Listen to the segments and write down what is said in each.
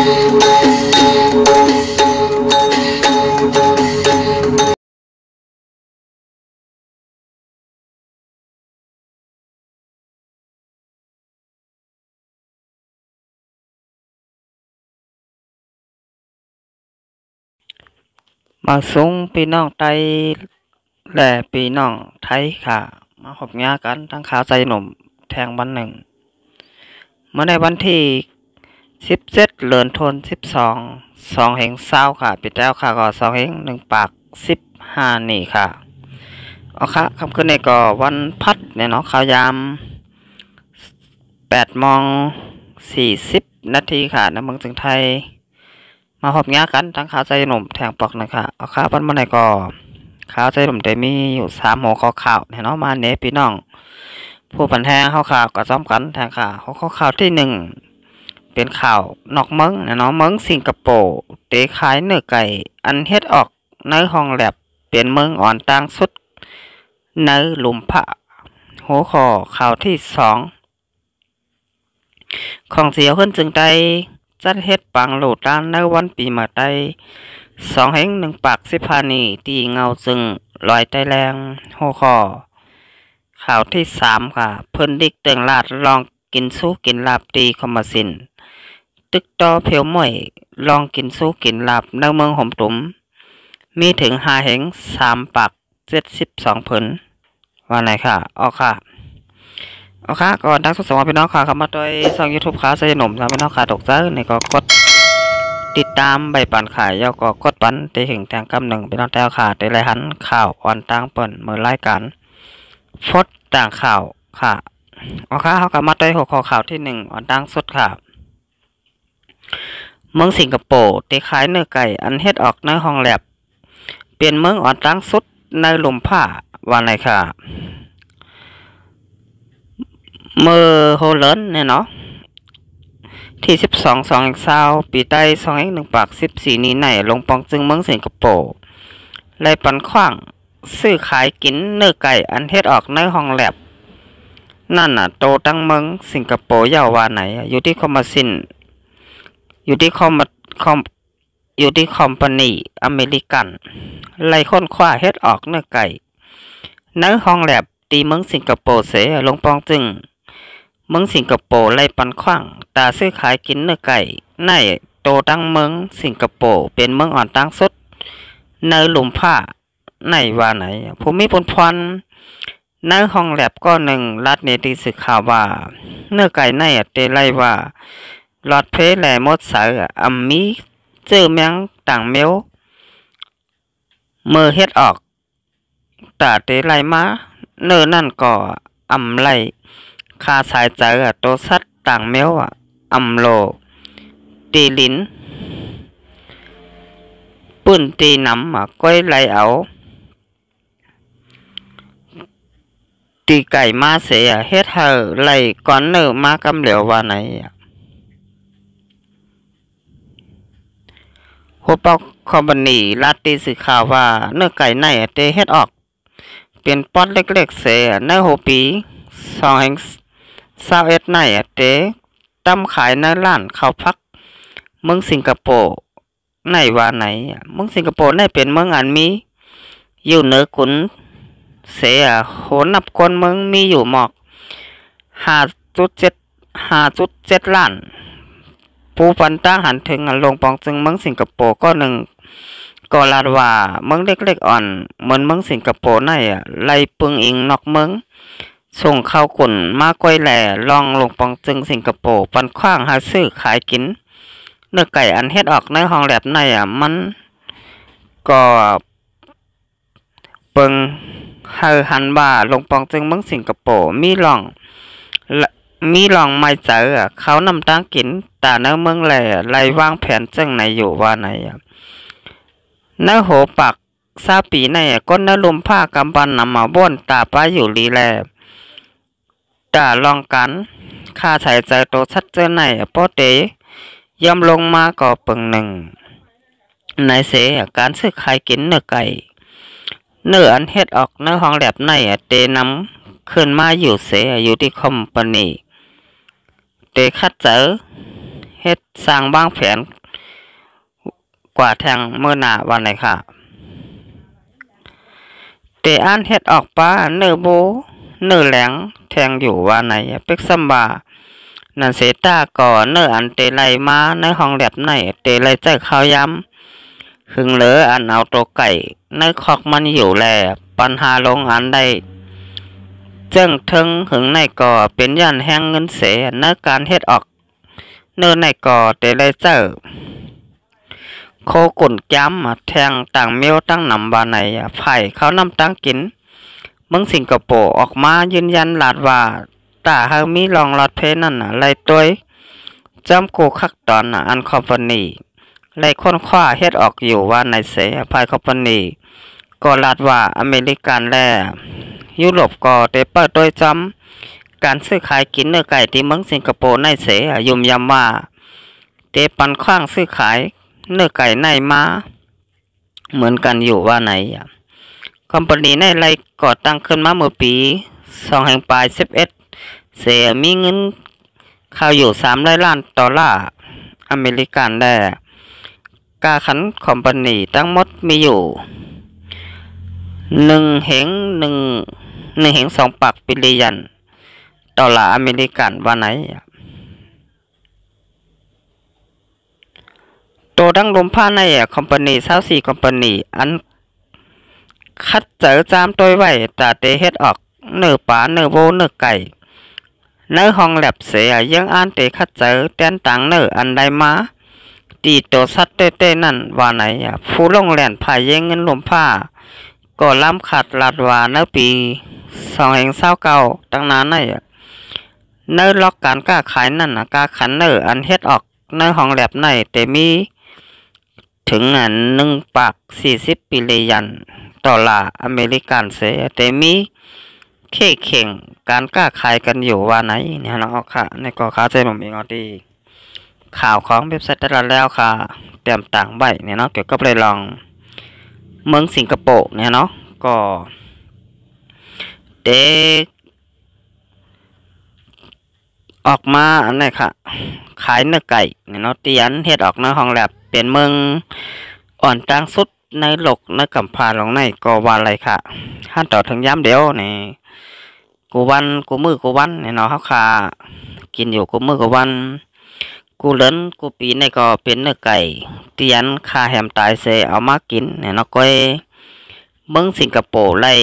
มาสูงพี่น้องไทยและพี่น้องไทยค่ะมาหบงากันทั้งขาวใจหนุ่มแทงวันหนึ่งเมื่อในวันที่17เดือนธันวาคม2/20ค่ะปิดแล้วค่ะก็2/1/15นี่ค่ะเอาค่ะคำขึ้นในก็วันพัดเนี่ยเนาะข่าวยาม8:40ค่ะในเมืองจึงไทยมาหอบงากันทั้งขาวใจหนุ่มแทงปอกนะคะเอาค่ะวันเมื่อไหร่ก็ขาวใจหนุ่มแต่มีอยู่3หัวข้อข่าวเนาะมาเนพี่น้องผู้ผันแทงข้าวข่าวก็ซ้อมกันแทงข่าวข้อข่าวที่1เป็นข่าวนอกเมืองเนาะเมืองสิงคโปร์เตะขายเนื้อไก่อันเฮ็ดออกในห้องแลบเปลี่ยนเมืองอ่อนต่างสุดในหลุมพระหัวข้อข่าวที่2ของเสียวขึ้นจึงได้จัดเฮ็ดปังโหลดด้านในวันปีใหม่ไต้2/1/15นี้ตีเงาจึงลอยใต้แรงหัวข้อข่าวที่3ค่ะเพิ่นดิกเตืองลาดลองกินสู้กินลาบตีคอมมาสินตึกต่อเพียวม่วยลองกินสู้กินลาบในเมืองหอมตุ่มมีถึง5/3 ปัก72 ผลว่าไหนค่ะออกค่ะเอาค่ะก่อนทั้งสองพี่น้องค่ะเข้ามาโดยช่อง YouTube ค่ะสยหนุ่มพี่น้องค่ะตกใจนี่ก็กดติดตามใบปันขายแล้วก็กดปันตีถึงแทงกำ1พี่น้องแต้วค่ะได้รายหันข่าวออนต่างเปิ่นมือรายการฟดต่างข่าวค่ะเอาค่ะเขากลับมาโดยหัวข้อข่าวที่1ออนต่างสุดค่ะเมืองสิงคโปร์ตีขายเนื้อไก่อันเฮ็ดออกในห้องแลบเปลี่ยนเมืองอ่อนต่างสุดในหลุมผ้าวันไหนค่ะเมื่อโฮเลนเนี่ยเนาะที่12/2/20ปีใต้2/1/14นี้ในลงปองจึงเมืองสิงคโปร์ไล่ปันขว้างซื้อขายกินเนื้อไก่อันเฮ็ดออกในห้องแลบนั่นน่ะโตตั้งเมืองสิงคโปร์ยาวว่าไหนอยู่ที่คอมมาซินอยู่ที่คอมพานีอเมริกันไล่ค้นคว้าเฮ็ดออกเนื้อไก่ในห้องแลบตีเมืองสิงคโปร์เสลงปองจึงเมืองสิงคโปร์ไล่ปันขว้างตาซื้อขายกินเนื้อไก่ในโตตั้งเมืองสิงคโปร์เป็นเมืองอ่อนตั้งสุดในหลุมผ้าในว่าไหนภูมิพลพรในห้องแลบก็รัฐเนติสื่อข่าวว่าเนื้อไก่ในเตไล่ว่าหลอดเพลแหลมดสายอัมมีเจอแมงต่างเมลเมื่อเฮ็ดออกตาเตไล่มาเนื้อนั่นก็อำไล่คาสายใจโตสัตต่างเมลอำโลตีลินปื้นตีน้ำก้อยไหลเอาตีไก่มาเสียเฮ็ดเฮอไหลก่อนเนื้อมากำเหลวว่าไหนหัวปอกคอมพานีลาตีสื่อข่าวว่าเนื้อไก่ในเตเฮ็ดออกเป็นป๊อตเล็กๆเสียในหัวปี2/21ในเตตั้มขายในร้านข้าวพักเมืองสิงคโปร์ในว่าไหนเมืองสิงคโปร์ในเป็นเมืองอันมีอยู่เหนือขุนเสียโหนับคนเมืองมีอยู่หมอก5.7 ล้านผู้ปันตั้งหันถึงลงปองจึงเมืองสิงคโปร์ก็ลาดว่าเมืองเล็กๆอ่อนเหมือนเมืองสิงคโปร์ในไล่ปึงอิงนอกเมืองส่งเข้ากุ่นมาก้อยแหล่ลองลงปองจึงสิงคโปร์ปันขว้างหาซื้อขายกินเนื้อไก่อันเฮ็ดออกในห้องแลบในมันก็เปิงหันบ่าลงปองจึงเมืองสิงคโปร์มีลองไม่เจอเขานำตั้งกินแต่ในเมืองแหล่ไล่วางแผนจังในอยู่ว่าไหนในโหปัก20 ปีในก้นในลมผ้ากำบันนำมาบ้วนตาป้าอยู่ลีแลตาลองกันค่าใช้ใจโตชัดเจนในโปเตย่อมลงมาก่อเปิงในเสการซื้อขายกินเนื้อไก่เนื้ออันเฮ็ดออกในห้องแลบในเตนำขึ้นมาอยู่เสอยู่ที่คอมพานีเตคัดเจอ เฮ็ดสร้างวางแผนกว่าแทงเมื่อหน้าวันไหนค่ะเตอันเฮ็ดออกป้าเนื้อโบเนื้อแหลงแทงอยู่ว่าไหนเป็กซัมบานันเสตาก่อเนื้ออันเตไลมาในห้องแลบไหนเตไลใจข้าวย้ำหึงเหลืออันเอาตัวไก่ในคอกมันอยู่แลปัญหาลงอันใดเจ้งถึงหึงในก่อเป็นยันแห้งเงินเสียในการเฮ็ดออกเนื้อในก่อเตไลเจอโคกุ่นจ้ำแทงต่างเมียวตั้งนำบาไหนไผ่เขานำตั้งกินเมืองสิงคโปร์ออกมายืนยันลาดว่าตาเฮามีรองรถเพนั่นไล่ตัวจำกูคักตอนอันคอมพานีไล่ค้นคว้าเฮ็ดออกอยู่ว่าในเสภายคอมพานีก็ลาดว่าอเมริกันและยุโรปก็ได้เปิดโดยจำการซื้อขายกินเนื้อไก่ที่เมืองสิงคโปร์ในเสยุ่มยำว่าเตปันขว้างซื้อขายเนื้อไก่ในมาเหมือนกันอยู่ว่าไหนคอมพานีในไรก่อตั้งขึ้นมาเมื่อปี2011เสียมีเงินเข้าอยู่$300 ล้านอเมริกันได้กาขันคอมพานีทั้งหมดมีอยู่1.2 บิลเลียน$อเมริกันว่าไหนตัวดังลมผ้าในคอมพานี24คอมพานีอันคัดเจอจามตัวไว้แต่เตเฮ็ดออกเนื้อปลาเนื้อโบเนื้อไก่เนื้อห้องแลบเสียยังอ่านเตคัดเจอแตนต่างเนื้ออันใดมาตีตัวสัตว์เต้นั่นว่าไหนผู้ลงแหลนพายเยงเงินลมผ้าก็ล้ำขัดลาดว่าเนื้อปี2029ตั้งนานในเนื้อล็อกการกล้าขายนั่นกล้าขันเนื้ออันเฮ็ดออกเนื้อห้องแลบในเตมีถึง1.40 บิลเลียน$อเมริกันเสียแต่มีเข่งการกล้าขายกันอยู่ว่าไหนเนี่ยเนาะค่ะในก็ค้าใจผมเองเอาดีข่าวของเว็บไซต์ตลาดแล้วค่ะเตรียมต่างใบเนี่ยเนาะเกี่ยวกับเลยลองเมืองสิงคโปร์เนี่ยเนาะก็เด็กออกมาอันไหนค่ะขายเนื้อไก่เนี่ยเนาะเตียนเฮ็ดออกเนื้อห้องแลบเป็นเมืองอ่อนต่างสุดในโลกในกำพาลงในก็ว่าอะไรค่ะขั้นต่อถึงย้ำเดียวนี่กูวันกูมือกูวันเนี่ยเนาะเขาค่ะกินอยู่กูมือกูวันกูเลินกูปีในก็เป็นเนื้อไก่เตียนคาแฮมตายเสเอามากินเนี่ยเนาะก็เมืองสิงคโปร์ไล่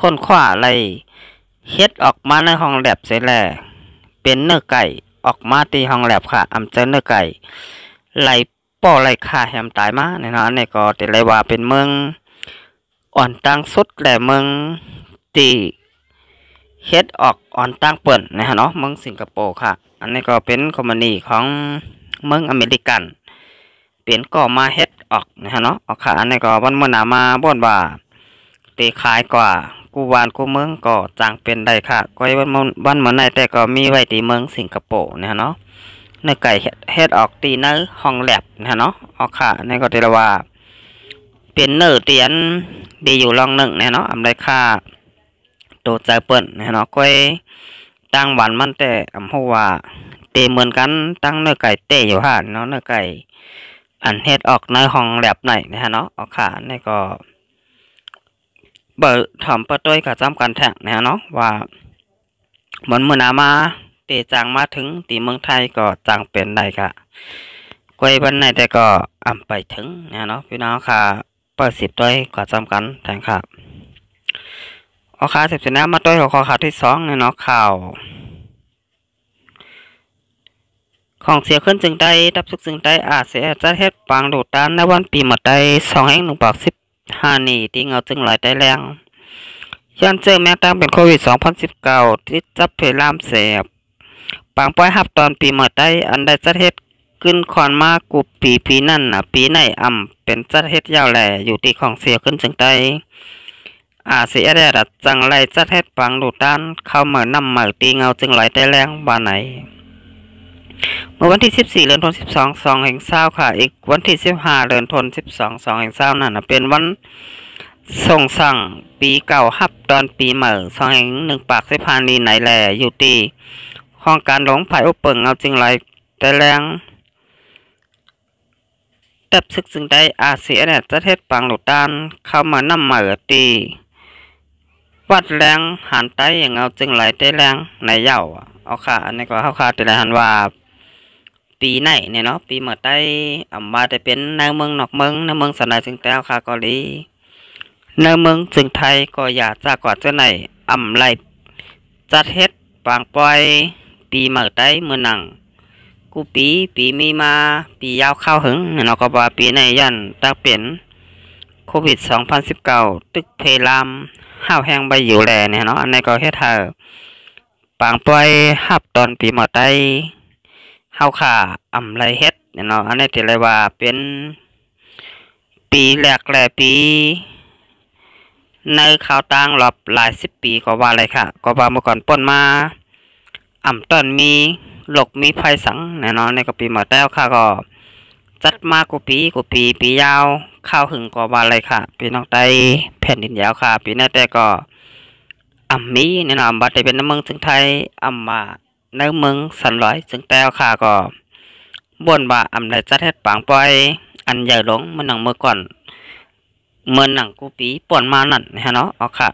ค้นคว้าไล่เฮ็ดออกมาในห้องแลบเสร็จแล้วเป็นเนื้อไก่ออกมาที่ห้องแลบค่ะอำเจอเนื้อไก่ไล่ป่อไล่คาแฮมตายมาเนี่ยเนาะนี่ก็แต่เลยว่าเป็นเมืองอ่อนตั้งสุดและเมืองที่เฮ็ดออกอ่อนตั้งเปิ่นนะฮะเนาะเมืองสิงคโปร์ค่ะอันนี้ก็เป็นคอมพานีของเมืองอเมริกันเป็นก็มาเฮ็ดออกนะฮะเนาะออกค่ะอันนี้ก็วันเมื่อหนามาบ่นว่าตีขายกว่ากูวานกูเมืองก็จางเป็นได้ค่ะก็วันเมื่อไหนแต่ก็มีไว้ที่เมืองสิงคโปร์นะฮะเนาะเนื้อไก่เฮ็ดออกตีเนื้อห้องแลบนะฮะเนาะออกค่ะนี่ก็เรียกว่าเป็นเนื้อเตียนดีอยู่ลองหนึ่งนะเนาะอำได้ค่าโตใจเปิ่นนะเนาะก็ตั้งหวานมันแต่อำหัวเตเหมือนกันตั้งเนื้อไก่เตอยู่ห่านเนาะเนื้อไก่อันเฮ็ดออกในห้องแลบไหนนะฮะเนาะออกค่ะนี่ก็เบิดถามประต้อยกับจำกันแทงนะฮะเนาะว่าเหมือนมือนามาเตจางมาถึงตีเมืองไทยก็จางเป็นได้ค่ะกวยวันไหนแต่ก็อ่ำไปถึงนะเนาะพี่น้องค่ะเปิด10ด้วยก็จำกันแทงค่ะเอาข่าว10นะมาด้วยหัวข้อข่าวที่2เนี่ยเนาะข่าวของเสียขึ้นจึงได้ดับสุกจึงได้อาเสียจะเฮ็ดปางโดดด้านในวันปีหมดได้2/1/15นี่ที่เงาจึงหลายได้แรงยันเจอแม้ตั้งเป็นโควิด2019ที่จับเพลามเสียปางป้อยฮับตอนปีหมดได้อันใดจะเฮ็ดขึ้นคอนมากูปีนั่นปีไหนเป็นจะเฮ็ดยาวแหล่อยู่ที่ของเสียขึ้นจึงได้เสียได้ดัดจังไรจะเฮ็ดปางโดดด้านเข้าเหมือนนำเหมือตีเงาจึงหลายได้แรงบ้านไหนเมื่อวันที่14เดือนธันวาคม2020ค่ะอีกวันที่15เดือนธันวาคม2020นั่นเป็นวันส่งสั่งปีเก่าฮับตอนปีใหม่2021นี้ไหนแลอยู่ที่ห้องการหลงไผ่อุปเปิงเอาจริงไรแต่แรง ตับซึกจึงได้อาเซียเนี่ยจะเทศปังหลุดดานเข้ามานำมาตีวัดแรงหันไตอย่างเอาจึงไหลได้แรงในเย่าเอาค่ะอันนี้ก็เข้าค่ะแต่ละหันว่าปีไหนเนี่ยเนาะปีเมื่อไต้มาได้เป็นในเมืองนอกเมืองในเมืองสนายจึงแต่ค่ะเกาหลีในเมืองจึงไทยก็อยากจะกว่าจะไหนไหลจัดเฮ็ดปางปล่อยปีเมื่อไต้เมื่อหนังกูปีมีมาปียาวเข้าหึงเนาะก็ว่าปีในยันตั้งเป็นโควิด2019ตึกเพลามห้าวแห้งใบอยู่แลเนี่ยเนาะอันนี้ก็เฮ็ดให้ปางปล่อยฮับตอนปีเมื่อไต้เฮาค่ะไรเฮ็ดเนี่ยเนาะอันนี้ที่เลยว่าเป็นปีแรกแลปีในข่าวต่างรอบหลาย10 ปีก็ว่าเลยค่ะก็ว่าเมื่อก่อนป่นมาตอนมีโรคมีภัยสังแน่นอนในก็ปีเมื่อไต้ค่ะก็จัดมากกว่าปียาวข้าวหึงก็ว่าเลยค่ะปีน้องไต้แผ่นดินยาวค่ะปีหน้าแต่ก็มีเนี่ยเนาะบัดได้เป็นน้ำเมืองถึงไทยมาในเมืองสันร้อยจึงแต่ค่ะก็บ่นว่าได้จัดเฮ็ดปางปล่อยอันใหญ่หลงมันหนังเมื่อก่อนเมื่อหนังกูปีป่นมานั่นนะเนาะเอาค่ะ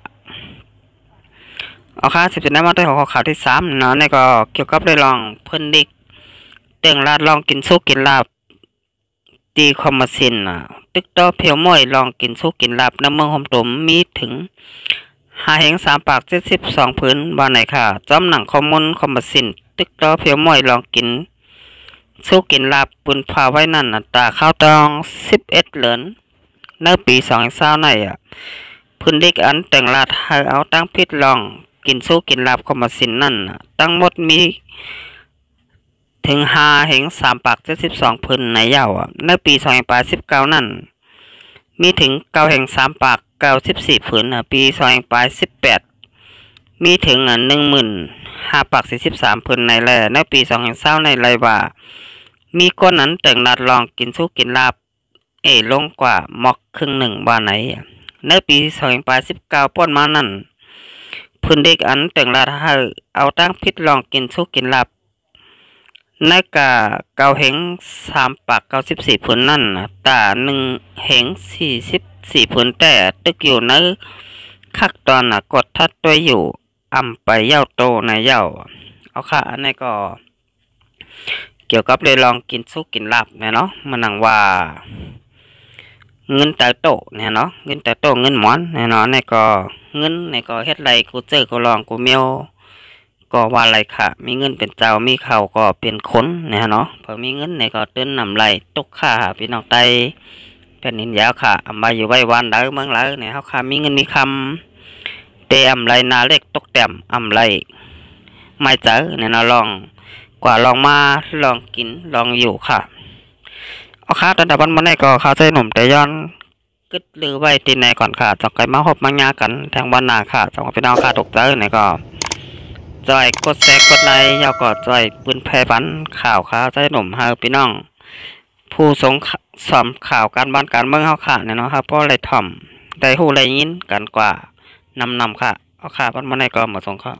17ได้มาได้ของข่าวที่3เนาะนี่ก็เกี่ยวกับได้ลองเพิ่นดิกเต่งลาดลองกินสุกกินลาบตีคอมมาซินตึกต่อเพียวม้อยลองกินสุกกินลาบน้ำเมืองหอมตมมีถึง5 ปาก72พื้นว่าไหนค่ะจอมหนังคอมมุนคอมมาซินตึกต่อเพียวม้อยลองกินสุกกินลาบปุนพาไว้นั่นตาข้าวตอง11เหรียญในปี2020ในพื้นดิกอันแต่งลาดให้เอาตั้งพิษลองกินสู้กินลาบคอมมาสินนั่นตั้งหมดมีถึง3 ปาก72พื้นในยาวในปี2019นั่นมีถึง3 ปาก94พื้นปี2018มีถึง15 ปาก43พื้นในแลในปี2020ในไรว่ามีก้นนั้นแต่งลาดลองกินสู้กินลาบลงกว่าหมอกครึ่งหนึ่งว่าไหนในปี2019ป้นมานั่นพื้นเด็กอันแต่งลาดให้เอาตั้งพิษลองกินสุกกินลาบในกะ3 ปาก94พื้นนั่นตา1 44พื้นแต่ตึกอยู่ในคักตอนกดทัดตัวอยู่ไปเย้าโตในเย้าเอาค่ะอันนี้ก็เกี่ยวกับเลยลองกินสุกกินลาบเนี่ยเนาะมันนังว่าเงินแต่โตเนี่ยเนาะเงินแต่โตเงินหมอนเนี่ยเนาะนี่ก็เงินนี่ก็เฮ็ดไรกูเจอกูลองกูเมียวก็ว่าไรค่ะมีเงินเป็นเจ้ามีเข่าก็เป็นคนเนี่ยเนาะพอมีเงินนี่ก็ตื้นนำไรตกค่าพี่น้องไตเป็นนินยาวค่ะมาอยู่ไว้วันได้เมืองไรเนี่ยเขาค่ะมีเงินมีคำเตะไรนาเล็กตกแต้มไรไม่เจอเนี่ยเนาะลองกว่าลองมาลองกินลองอยู่ค่ะเอาค่ะตอนดับวันมาได้ก็ข้าวใจหนุ่มแต่ย้อนกึดหรือไว้ตีในก่อนค่ะจอกไก่มาหบมางากันแทงวันนาค่ะจอกพี่น้องค่ะตกใจไหนก็จอยกดแซกกดไลค์ยาวก็จอยปืนแพร่ปันข่าวข้าวใจหนุ่มเฮาพี่น้องผู้สงสอมข่าวการบ้านการเมืองเฮาค่ะเนี่ยเนาะครับเพราะอะไรถ่อมได้หู้ไรยินกันกว่านำค่ะเอาค่ะวันมาได้ก็หมดสงค่ะ